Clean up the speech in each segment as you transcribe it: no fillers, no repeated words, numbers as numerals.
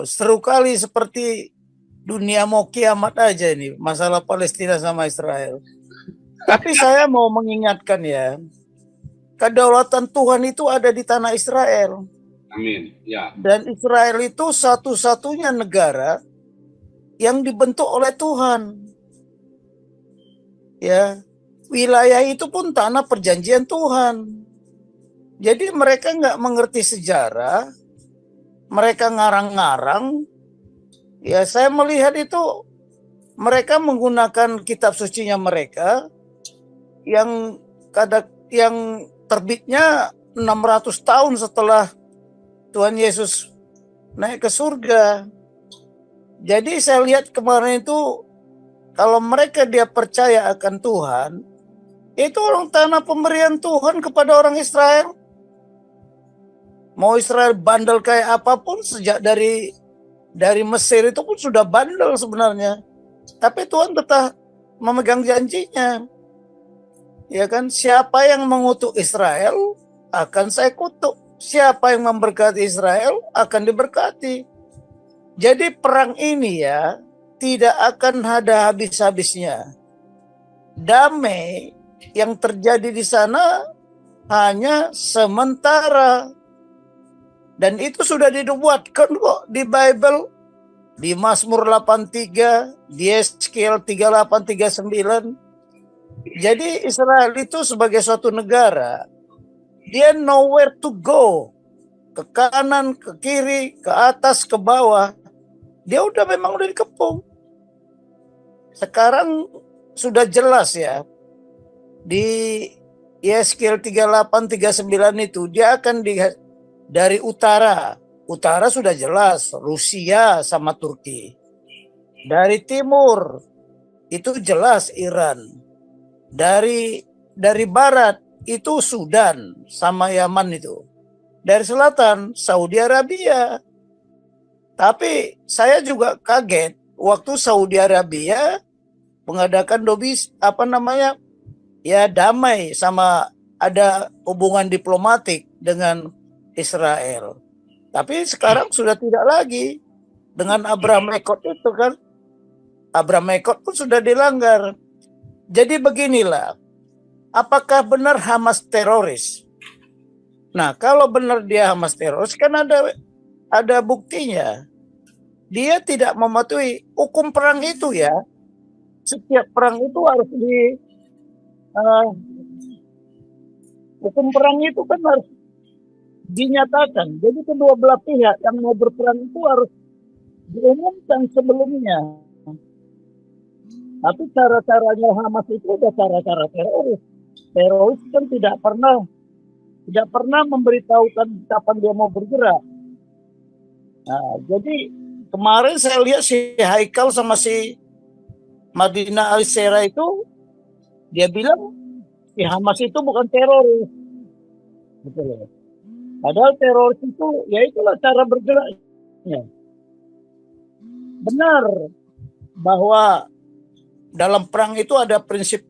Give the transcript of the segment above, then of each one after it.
seru kali seperti dunia mau kiamat aja ini, masalah Palestina sama Israel. Tapi saya mau mengingatkan ya, kedaulatan Tuhan itu ada di tanah Israel. Amin. Ya. Dan Israel itu satu-satunya negara yang dibentuk oleh Tuhan. Ya, wilayah itu pun tanah perjanjian Tuhan. Jadi mereka nggak mengerti sejarah, mereka ngarang-ngarang. Ya, saya melihat itu mereka menggunakan kitab sucinya mereka yang terbitnya 600 tahun setelah Tuhan Yesus naik ke surga. Jadi saya lihat kemarin itu, kalau mereka dia percaya akan Tuhan, itu orang tanah pemberian Tuhan kepada orang Israel. Mau Israel bandel kayak apapun, sejak dari Mesir itu pun sudah bandel sebenarnya. Tapi Tuhan tetap memegang janjinya. Ya kan, siapa yang mengutuk Israel akan saya kutuk. Siapa yang memberkati Israel akan diberkati. Jadi perang ini ya tidak akan ada habis-habisnya. Damai yang terjadi di sana hanya sementara. Dan itu sudah dibuatkan kok di Bible, di Mazmur 83, di Yeskiel 38-39. Jadi Israel itu sebagai suatu negara, dia nowhere to go. Ke kanan, ke kiri, ke atas, ke bawah. Dia memang udah dikepung. Sekarang sudah jelas ya, di Yeskiel 38-39 itu dia akan dari utara. Utara sudah jelas, Rusia sama Turki. Dari timur itu jelas Iran. Dari barat itu Sudan sama Yaman itu. Dari selatan Saudi Arabia. Tapi saya juga kaget waktu Saudi Arabia mengadakan damai sama ada hubungan diplomatik dengan Israel. Tapi sekarang sudah tidak lagi dengan Abraham Accord itu kan. Abraham Accord pun sudah dilanggar. Jadi beginilah, apakah benar Hamas teroris? Nah, kalau benar dia Hamas teroris, kan ada buktinya. Dia tidak mematuhi hukum perang itu ya. Setiap perang itu harus hukum perang itu kan harus dinyatakan. Jadi kedua belah pihak yang mau berperang itu harus diumumkan sebelumnya. Tapi cara-caranya Hamas itu udah cara-cara teroris. Teroris kan tidak pernah memberitahukan kapan dia mau bergerak. Nah, jadi kemarin saya lihat si Haikal sama si Madinah Alisera itu, dia bilang si Hamas itu bukan teroris. Betul. Padahal teroris itu ya itulah cara bergeraknya. Benar bahwa dalam perang itu ada prinsip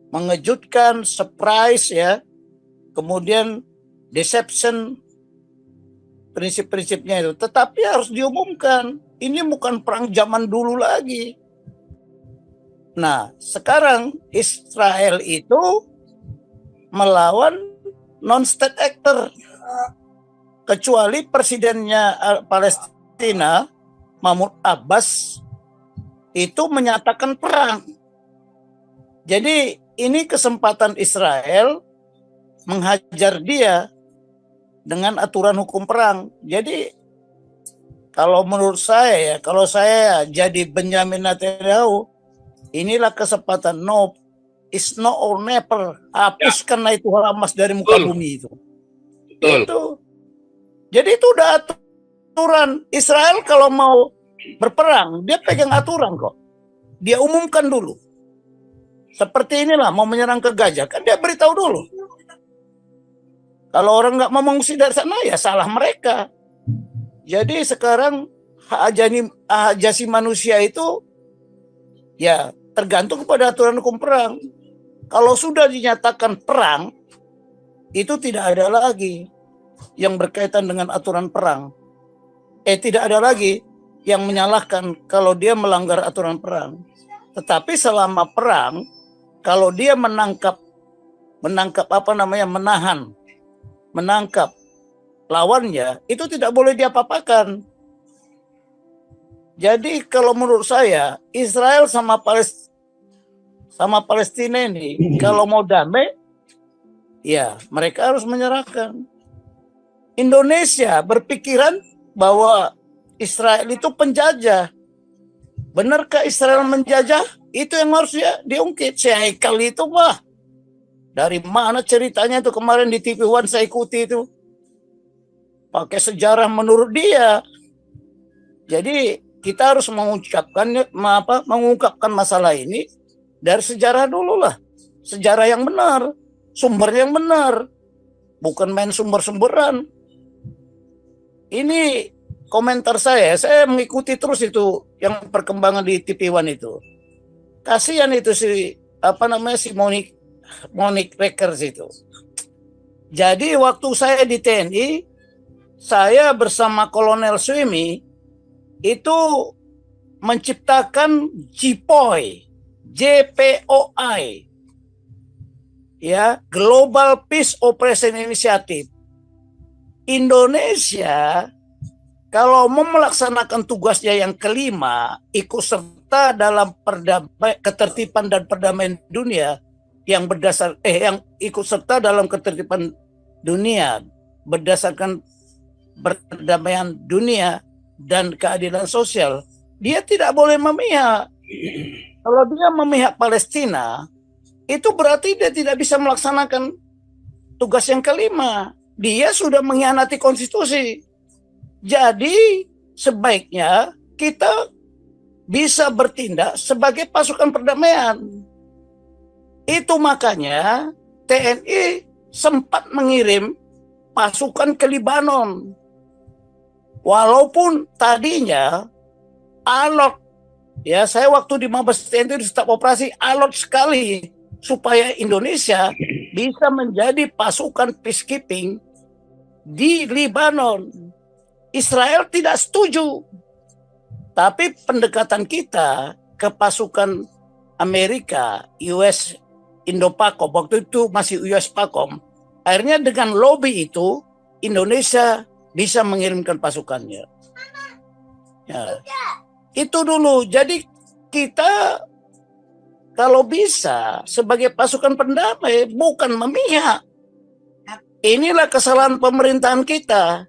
mengejutkan, surprise ya, kemudian deception, prinsip-prinsipnya itu. Tetapi harus diumumkan. Ini bukan perang zaman dulu lagi. Nah, sekarang Israel itu melawan non-state actor. Kecuali presidennya Palestina, Mahmud Abbas, itu menyatakan perang. Jadi ini kesempatan Israel menghajar dia dengan aturan hukum perang. Jadi kalau menurut saya ya, kalau saya jadi Benjamin Netanyahu, inilah kesempatan. No, it's no or never. Hapuskan itu Hamas dari muka bumi itu. Itu. Jadi itu udah aturan. Israel kalau mau berperang, dia pegang aturan kok. Dia umumkan dulu. Seperti inilah, mau menyerang ke Gaza, kan dia beritahu dulu. Kalau orang nggak mau mengungsi dari sana, ya salah mereka. Jadi sekarang hak asasi manusia itu ya tergantung kepada aturan hukum perang. Kalau sudah dinyatakan perang, itu tidak ada lagi yang berkaitan dengan aturan perang. tidak ada lagi yang menyalahkan kalau dia melanggar aturan perang. Tetapi selama perang, kalau dia menangkap menangkap lawannya, itu tidak boleh diapa-apakan. Jadi kalau menurut saya, Israel sama Palestina ini kalau mau damai, ya mereka harus menyerahkan. Indonesia berpikiran bahwa Israel itu penjajah. Benarkah Israel menjajah? Itu yang harus diungkit. Si Haikal itu mah, dari mana ceritanya itu kemarin di TV One saya ikuti itu. Pakai sejarah menurut dia. Jadi kita harus mengungkapkan masalah ini dari sejarah dulu lah. Sejarah yang benar, sumber yang benar. Bukan main sumber-sumberan. Ini komentar saya mengikuti terus itu yang perkembangan di TV One itu. Kasihan itu si Monique Reckers itu. Jadi waktu saya di TNI, saya bersama Kolonel Suimi itu menciptakan JPOI, JPOI, ya, Global Peace Operation Initiative. Indonesia kalau mau melaksanakan tugasnya yang kelima, ikut serta dalam ketertiban dan perdamaian dunia yang ikut serta dalam ketertiban dunia berdasarkan perdamaian dunia dan keadilan sosial, dia tidak boleh memihak. Kalau dia memihak Palestina, itu berarti dia tidak bisa melaksanakan tugas yang kelima. Dia sudah mengkhianati konstitusi. Jadi sebaiknya kita bisa bertindak sebagai pasukan perdamaian. Itu makanya TNI sempat mengirim pasukan ke Libanon. Walaupun tadinya alot, ya saya waktu di Mabes TNI di staf operasi alot sekali supaya Indonesia bisa menjadi pasukan peacekeeping di Libanon. Israel tidak setuju. Tapi pendekatan kita ke pasukan Amerika, US Indo-PACOM, waktu itu masih US PACOM, akhirnya dengan lobby itu Indonesia bisa mengirimkan pasukannya. Ya. Itu dulu. Jadi kita kalau bisa sebagai pasukan pendamai bukan memihak. Inilah kesalahan pemerintahan kita.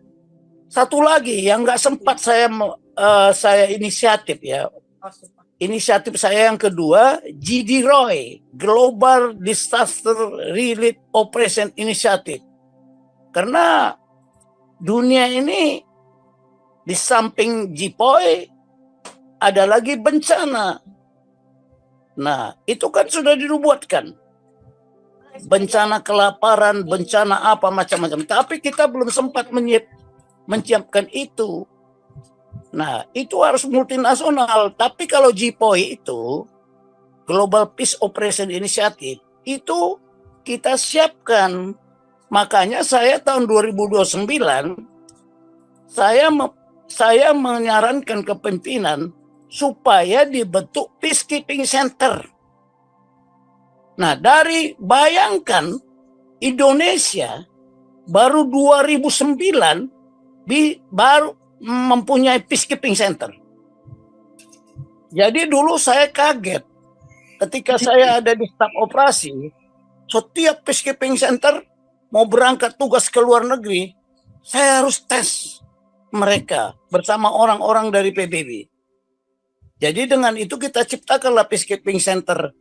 Satu lagi yang nggak sempat saya inisiatif ya. Inisiatif saya yang kedua, GDROI, Global Disaster Relief Operation Initiative. Karena dunia ini di samping JPOI ada lagi bencana. Nah, itu kan sudah dibuatkan. Bencana kelaparan, bencana apa macam-macam. Tapi kita belum sempat menyiapkan itu. Nah, itu harus multinasional. Tapi kalau JPOI itu, Global Peace Operation Initiative, itu kita siapkan. Makanya saya tahun 2029, saya menyarankan ke pimpinan supaya dibentuk Peacekeeping Center. Nah, bayangkan Indonesia baru 2009 baru mempunyai Peacekeeping Center. Jadi dulu saya kaget ketika saya ada di staf operasi, setiap Peacekeeping Center mau berangkat tugas ke luar negeri, saya harus tes mereka bersama orang-orang dari PBB. Jadi dengan itu kita ciptakanlah Peacekeeping Center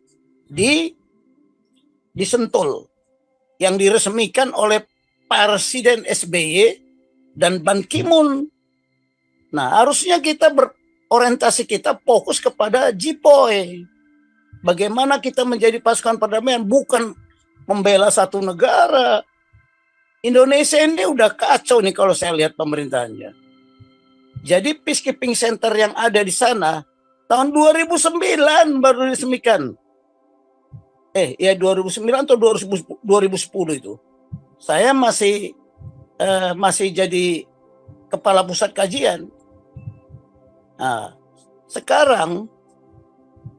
di Sentul yang diresmikan oleh Presiden SBY dan Ban Ki-moon. Nah, harusnya kita orientasi kita fokus kepada JPOI. Bagaimana kita menjadi pasukan perdamaian, bukan membela satu negara. Indonesia ini udah kacau nih kalau saya lihat pemerintahannya. Jadi Peacekeeping Center yang ada di sana tahun 2009 baru diresmikan. 2009 atau 2010 itu. Saya masih jadi kepala pusat kajian. Nah, sekarang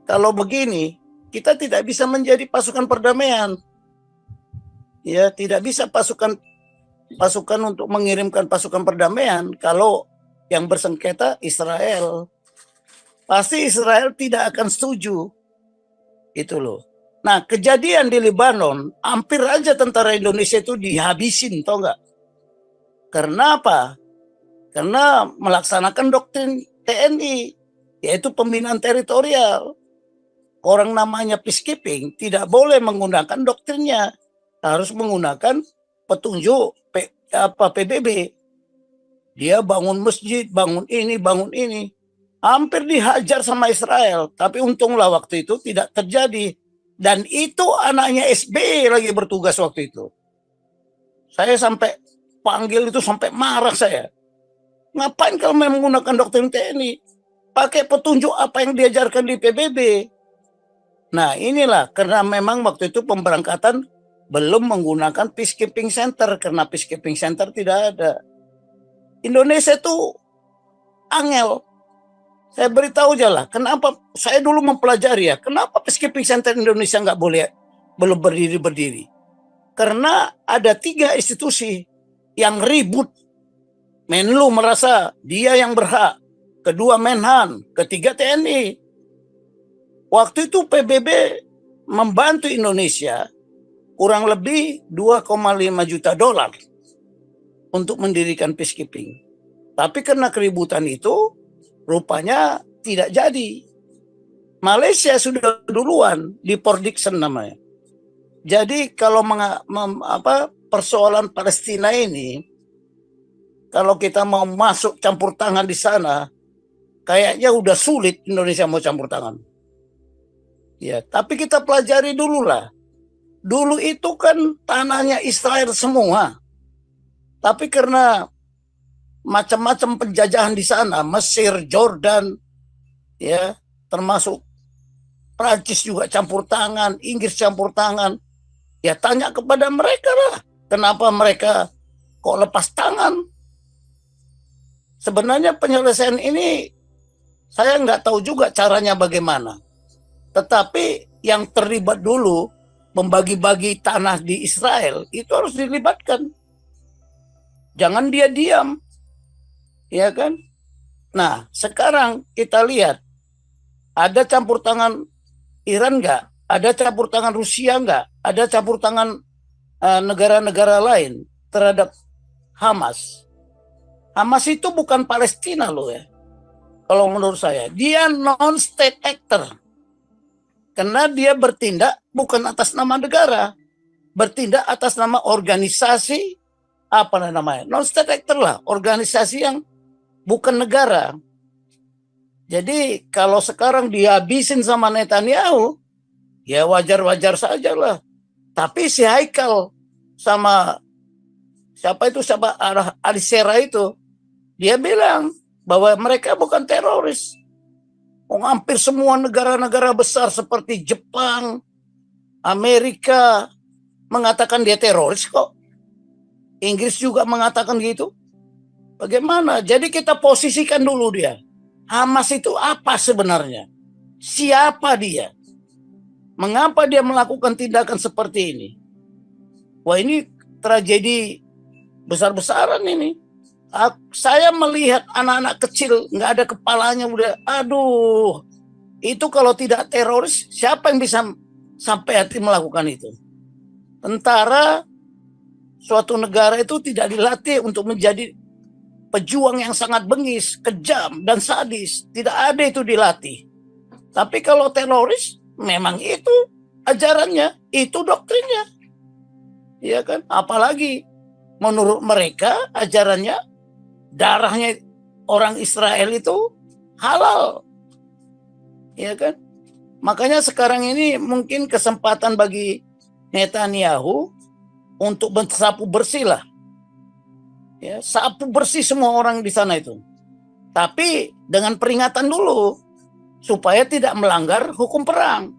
kalau begini, kita tidak bisa menjadi pasukan perdamaian. Ya, tidak bisa pasukan untuk mengirimkan pasukan perdamaian kalau yang bersengketa Israel. Pasti Israel tidak akan setuju. Itu loh. Nah, kejadian di Lebanon, hampir aja tentara Indonesia itu dihabisin, tau nggak? Karena apa? Karena melaksanakan doktrin TNI, yaitu pembinaan teritorial. Orang namanya peacekeeping tidak boleh menggunakan doktrinnya, harus menggunakan petunjuk PBB. Dia bangun masjid, bangun ini, bangun ini. Hampir dihajar sama Israel, tapi untunglah waktu itu tidak terjadi. Dan itu anaknya SBY lagi bertugas waktu itu. Saya sampai panggil itu sampai marah saya. Ngapain kalau menggunakan doktrin TNI? Pakai petunjuk apa yang diajarkan di PBB. Nah inilah, karena memang waktu itu pemberangkatan belum menggunakan peacekeeping center, karena peacekeeping center tidak ada. Indonesia itu angel. Saya beritahu aja lah, kenapa saya dulu mempelajari ya, kenapa peacekeeping center Indonesia nggak boleh, belum berdiri. Karena ada 3 institusi yang ribut. Menlu merasa dia yang berhak, kedua Menhan, ketiga TNI. Waktu itu PBB membantu Indonesia kurang lebih 2,5 juta dolar untuk mendirikan peacekeeping. Tapi karena keributan itu, rupanya tidak jadi. Malaysia sudah duluan di Port Dickson namanya. Jadi kalau persoalan Palestina ini, kalau kita mau masuk campur tangan di sana, kayaknya udah sulit Indonesia mau campur tangan. Ya, tapi kita pelajari dulu lah. Dulu itu kan tanahnya Israel semua. Tapi karena macam-macam penjajahan di sana, Mesir, Jordan, ya, termasuk Prancis juga campur tangan, Inggris campur tangan. Ya tanya kepada mereka lah, kenapa mereka kok lepas tangan? Sebenarnya penyelesaian ini saya nggak tahu juga caranya bagaimana. Tetapi yang terlibat dulu membagi-bagi tanah di Israel itu harus dilibatkan. Jangan dia diam, ya kan? Nah, sekarang kita lihat ada campur tangan Iran nggak? Ada campur tangan Rusia nggak? Ada campur tangan negara-negara lain terhadap Hamas. Hamas itu bukan Palestina loh ya. Kalau menurut saya, dia non-state actor. Karena dia bertindak bukan atas nama negara. Bertindak atas nama organisasi, apa namanya? Non-state actor lah, organisasi yang bukan negara. Jadi kalau sekarang dihabisin sama Netanyahu, ya wajar-wajar saja lah. Tapi si Haikal sama siapa Alisera itu, dia bilang bahwa mereka bukan teroris. Hampir semua negara-negara besar seperti Jepang, Amerika mengatakan dia teroris kok. Inggris juga mengatakan gitu. Bagaimana? Jadi kita posisikan dulu dia. Hamas itu apa sebenarnya? Siapa dia? Mengapa dia melakukan tindakan seperti ini? Wah, ini tragedi besar-besaran ini. Saya melihat anak-anak kecil nggak ada kepalanya udah, aduh, itu kalau tidak teroris siapa yang bisa sampai hati melakukan itu? Tentara suatu negara itu tidak dilatih untuk menjadi pejuang yang sangat bengis, kejam dan sadis, tidak ada itu dilatih. Tapi kalau teroris memang itu ajarannya, itu doktrinnya, ya kan? Apalagi menurut mereka ajarannya darahnya orang Israel itu halal, ya kan? Makanya sekarang ini mungkin kesempatan bagi Netanyahu untuk mensapu bersih lah, ya, sapu bersih semua orang di sana itu. Tapi dengan peringatan dulu supaya tidak melanggar hukum perang.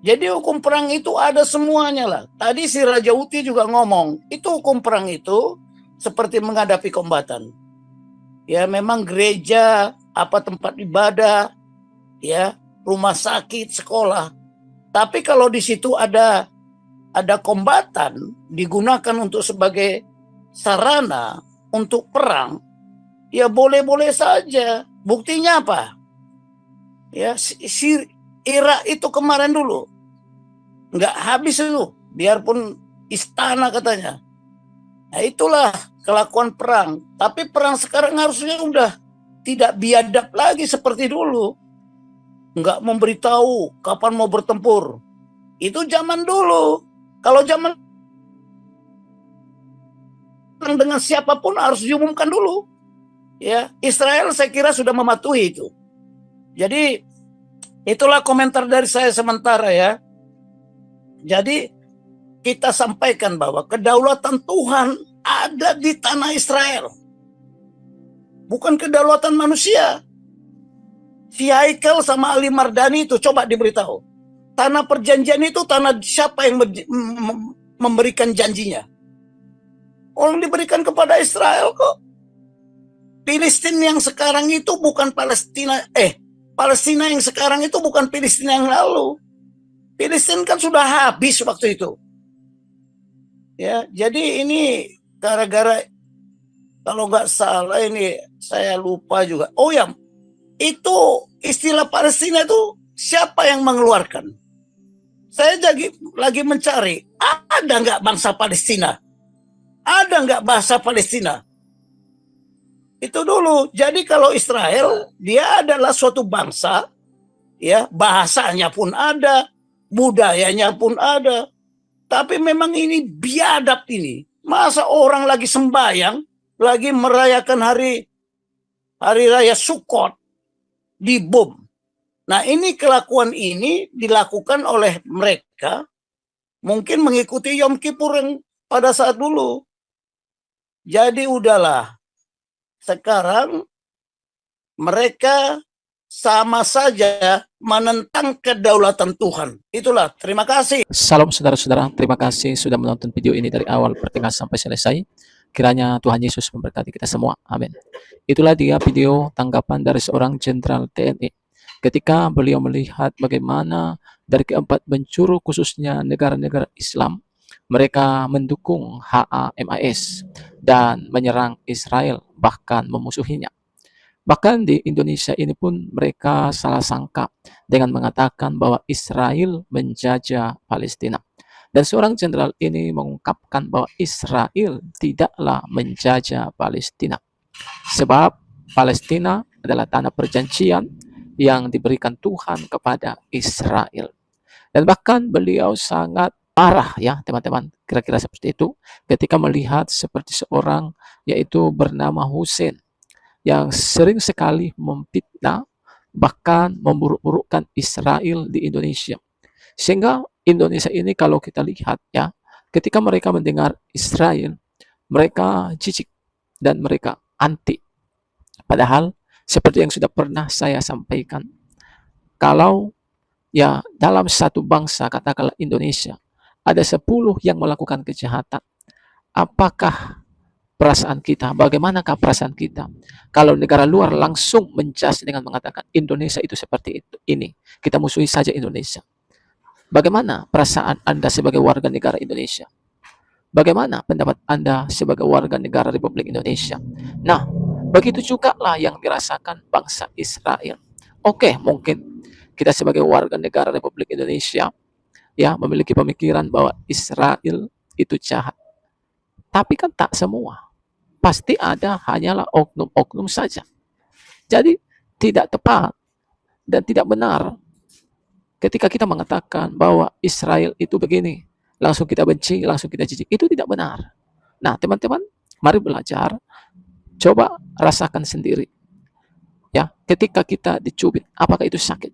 Jadi hukum perang itu ada semuanya lah. Tadi si Raja Uti juga ngomong, itu hukum perang itu seperti menghadapi kombatan. Ya memang gereja apa tempat ibadah, ya, rumah sakit, sekolah. Tapi kalau di situ ada kombatan digunakan untuk sebagai sarana untuk perang, ya boleh-boleh saja. Buktinya apa? Ya, si Irak itu kemarin dulu nggak habis itu, biarpun istana katanya. Nah, itulah kelakuan perang. Tapi perang sekarang harusnya udah tidak biadab lagi seperti dulu. Nggak memberitahu kapan mau bertempur. Itu zaman dulu. Kalau zaman dengan siapapun harus diumumkan dulu. Ya, Israel saya kira sudah mematuhi itu. Jadi itulah komentar dari saya sementara ya. Jadi kita sampaikan bahwa kedaulatan Tuhan ada di tanah Israel. Bukan kedaulatan manusia. Si Haikal sama Ali Mardani itu coba diberitahu. Tanah perjanjian itu tanah siapa yang memberikan janjinya? Orang diberikan kepada Israel kok. Filistin yang sekarang itu bukan Palestina. Palestina yang sekarang itu bukan Filistin yang lalu. Filistin kan sudah habis waktu itu. Ya, jadi ini gara-gara, kalau nggak salah ini saya lupa juga. Oh ya, itu istilah Palestina itu siapa yang mengeluarkan? Saya lagi mencari, ada nggak bangsa Palestina? Ada nggak bahasa Palestina? Itu dulu. Jadi kalau Israel, dia adalah suatu bangsa, ya, bahasanya pun ada, budayanya pun ada. Tapi memang ini biadab ini. Masa orang lagi sembahyang, lagi merayakan hari raya Sukkot, dibom. Nah, ini kelakuan ini dilakukan oleh mereka, mungkin mengikuti Yom Kippur yang pada saat dulu. Jadi udahlah. Sekarang mereka sama saja menentang kedaulatan Tuhan. Itulah, terima kasih. Salam saudara-saudara, terima kasih sudah menonton video ini dari awal pertengahan sampai selesai. Kiranya Tuhan Yesus memberkati kita semua. Amin. Itulah dia video tanggapan dari seorang jenderal TNI. Ketika beliau melihat bagaimana dari keempat penjuru khususnya negara-negara Islam, mereka mendukung HAMAS dan menyerang Israel, bahkan memusuhinya. Bahkan di Indonesia ini pun mereka salah sangka dengan mengatakan bahwa Israel menjajah Palestina. Dan seorang jenderal ini mengungkapkan bahwa Israel tidaklah menjajah Palestina. Sebab Palestina adalah tanah perjanjian yang diberikan Tuhan kepada Israel. Dan bahkan beliau sangat marah ya teman-teman, kira-kira seperti itu, ketika melihat seperti seorang yaitu bernama Hussein yang sering sekali memfitnah bahkan memburuk-burukkan Israel di Indonesia. Sehingga Indonesia ini kalau kita lihat ya, ketika mereka mendengar Israel, mereka jijik dan mereka anti. Padahal seperti yang sudah pernah saya sampaikan, kalau ya dalam satu bangsa katakanlah Indonesia, ada 10 yang melakukan kejahatan, apakah perasaan kita, bagaimanakah perasaan kita kalau negara luar langsung menjas dengan mengatakan Indonesia itu seperti itu, ini kita musuhi saja Indonesia? Bagaimana perasaan Anda sebagai warga negara Indonesia? Bagaimana pendapat Anda sebagai warga negara Republik Indonesia? Nah, begitu juga lah yang dirasakan bangsa Israel. Oke, mungkin kita sebagai warga negara Republik Indonesia ya memiliki pemikiran bahwa Israel itu jahat. Tapi kan tak semua. Pasti ada hanyalah oknum-oknum saja. Jadi tidak tepat dan tidak benar ketika kita mengatakan bahwa Israel itu begini, langsung kita benci, langsung kita jijik. Itu tidak benar. Nah, teman-teman, mari belajar, coba rasakan sendiri. Ya, ketika kita dicubit, apakah itu sakit?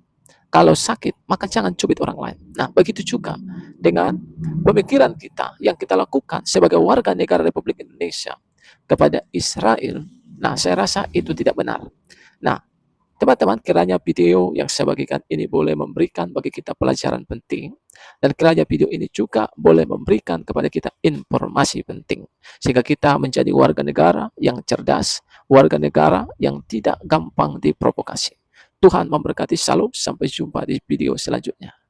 Kalau sakit, maka jangan cubit orang lain. Nah, begitu juga dengan pemikiran kita yang kita lakukan sebagai warga negara Republik Indonesia kepada Israel. Nah, saya rasa itu tidak benar. Nah, Teman-teman, kiranya video yang saya bagikan ini boleh memberikan bagi kita pelajaran penting, dan kiranya video ini juga boleh memberikan kepada kita informasi penting, sehingga kita menjadi warga negara yang cerdas, warga negara yang tidak gampang diprovokasi. Tuhan memberkati. Shalom, sampai jumpa di video selanjutnya.